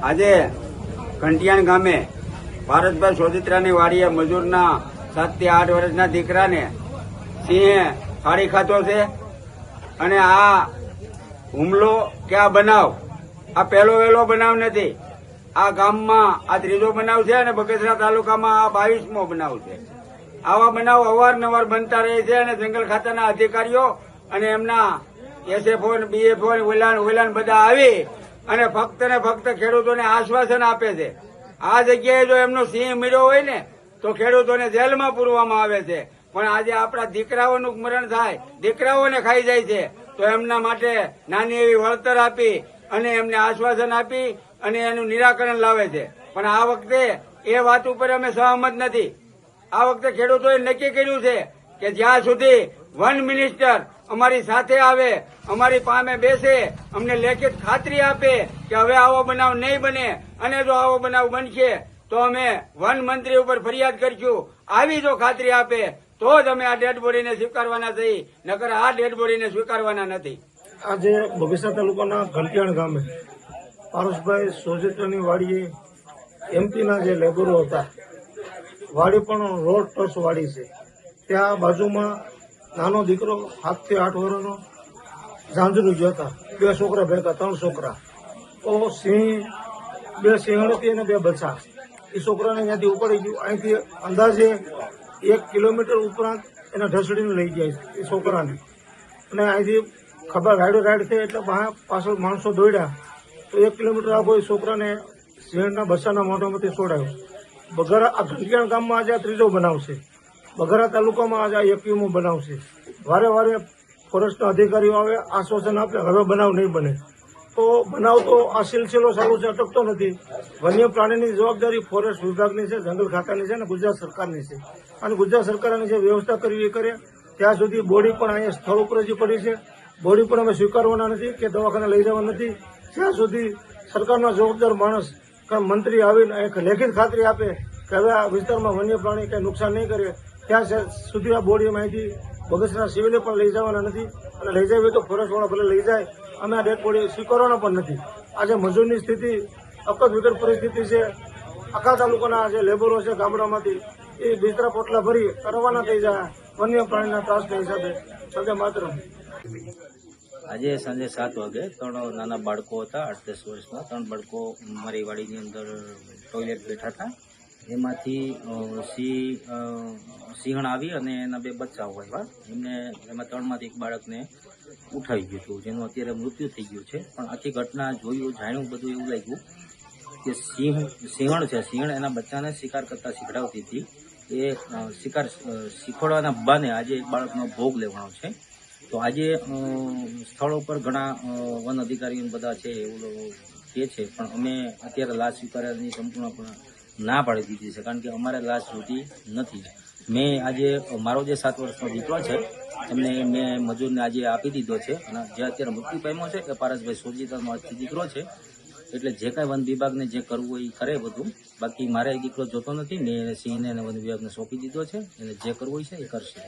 આજે કંટિયાણ ગામે ભારતભાઈ સોજિત્રાની વાડીએ મજૂરના 7 થી 8 વર્ષના દીકરાને સિંહે ફાડી ખાધો છે અને આ હુમલો કે આ બનાવ આ પહેલો વહેલો બનાવ નથી. આ ગામમાં આ ત્રીજો બનાવ છે અને બગસરા તાલુકામાં આ 22મો બનાવ છે. આવા બનાવ અવારનવાર બનતા રહે છે અને જંગલ ખાતાના અધિકારીઓ અને એમના એસએફઓ બીએફઓ ઓલાન બધા આવી અને ફક્ત ને ફક્ત ખેડૂતોને આશ્વાસન આપે છે. આ જગ્યાએ જો એમનો સિંહ મળ્યો હોય ને તો ખેડૂતોને જેલમાં પૂરવામાં આવે છે, પણ આજે આપણા દીકરાઓનું મરણ થાય, દીકરાઓને ખાઈ જાય છે, તો એમના માટે નાની એવી વળતર આપી અને એમને આશ્વાસન આપી અને એનું નિરાકરણ લાવે છે. પણ આ વખતે એ વાત ઉપર અમે સહમત નથી. આ વખતે ખેડૂતોએ નક્કી કર્યું છે કે જ્યાં સુધી વન મિનિસ્ટર અમારી સાથે આવે, અમારી પાસે બેસે, અમને લેખિત ખાતરી આપે કે હવે આવો બનાવ નહીં બને અને જો આવો બનાવ બનશે તો અમે વન મંત્રી ઉપર ફરિયાદ કરીશું. આવી જો ખાતરી આપે તો જ અમે આ ડેડ બોડીને સ્વીકારવાના થઈ, નકર આ ડેડ બોડીને સ્વીકારવાના નથી. આજે બગસરા તાલુકાના ઘંટિયાણ ગામે પારસભાઈ સોજિત્રાની વાડીએ એમપીના જે લેબરો હતા, વાડી પણ રોડ ટચ વાડી છે, ત્યાં બાજુમાં નાનો દીકરો 7 થી 8 વર્ષનો ઝાંઝરું ગયો હતા. 2 છોકરા ભેગા, 3 છોકરા. તો સિંહ 2 સિંહણ હતી અને 2 બચ્ચા. એ છોકરાને ત્યાંથી ઉપાડી ગયું. અહીંથી અંદાજે 1 કિલોમીટર ઉપરાંત એને ઢસડીને લઈ જાય એ છોકરાને. અને અહીંથી ખબર રાઈડ થઈ એટલે પાછળ માણસો દોડ્યા તો 1 કિલોમીટર આગળ એ છોકરાને સિંહણના બચ્ચાના મોઢામાંથી છોડાયો. બગરા આ ઘંટિયાણ ગામમાં આજે આ ત્રીજો બનાવ છે. બગરા તાલુકામાં આજે આ 21મો બનાવ છે. વારે વારે ફોરેસ્ટના અધિકારીઓ આવે, આશ્વાસન આપે હવે બનાવ નહીં બને. તો બનાવ તો આ સિલસિલો ચાલુ છે, અટકતો નથી. વન્ય પ્રાણીની જવાબદારી ફોરેસ્ટ વિભાગની છે, જંગલ ખાતાની છે અને ગુજરાત સરકારની છે. અને ગુજરાત સરકારની જે વ્યવસ્થા કરવી એ કરે. ત્યાં સુધી બોડી પણ અહીંયા સ્થળ ઉપર જ પડી છે. બોડી પણ અમે સ્વીકારવાના નથી કે દવાખાને લઈ જવા નથી. ત્યાં સુધી સરકારના જવાબદાર માણસ મંત્રી આવીને એક લેખિત ખાતરી આપે કે હવે આ વિસ્તારમાં વન્ય પ્રાણી કંઈ નુકસાન નહીં કરે, ત્યાં સુધી આ બોડી માહિતી બગસરા સિવિલે પણ લઈ જવાના નથી. અને લઈ જાય તો ફોરેસ્ટવાળા ભલે લઈ જાય, અમે આ ડેડ બોડી સ્વીકારવાના પણ નથી. આજે મજૂરની સ્થિતિ અકદ વિકટ પરિસ્થિતિ છે. આખા તાલુકાના જે લેબરો છે ગામડામાંથી એ બિસ્તરા પોટલા ભરી રવાના થઈ જાય વન્ય પ્રાણીના ત્રાસના હિસાબે. સદે માત્ર આજે સાંજે 7 વાગે 3 નાના બાળકો હતા, 8-10 વર્ષના 3 બાળકો મારી વાડીની અંદર ટોયલેટ બેઠા હતા. એમાંથી સિંહણ આવી અને એના 2 બચ્ચાઓ આવ્યા. એમાં 3માંથી 1 બાળકને ઉઠાવી ગયું હતું, જેનું અત્યારે મૃત્યુ થઈ ગયું છે. પણ આખી ઘટના જોયું, જાણ્યું, બધું એવું લાગ્યું કે સિંહણ છે, સિંહણ એના બચ્ચાને શિકાર કરતા શીખડાવતી હતી. એ શિકાર શીખવાડવાના બહાને આજે એક બાળકનો ભોગ લેવાનો છે. તો આજે સ્થળ ઉપર ઘણા વન અધિકારીઓ બધા છે એવું કહે છે, પણ અમે અત્યારે લાશ સ્વીકારવાની સંપૂર્ણપણે ના પાડી દીધી છે, કારણ કે અમારે લાશ જોતી નથી. મેં આજે મારો જે 7 વર્ષનો દીકરો છે એમને મેં મજૂરને આજે આપી દીધો છે અને જે અત્યારે મૃત્યુ પામ્યો છે એ પારસભાઈ સોજિત્રાનો આજથી દીકરો છે. એટલે જે કાંઈ વન વિભાગને જે કરવું હોય એ કરે બધું. બાકી મારે એ દીકરો જોતો નથી. મેં સિંહને અને વન વિભાગને સોંપી દીધો છે, એને જે કરવું હોય છે એ કરશે.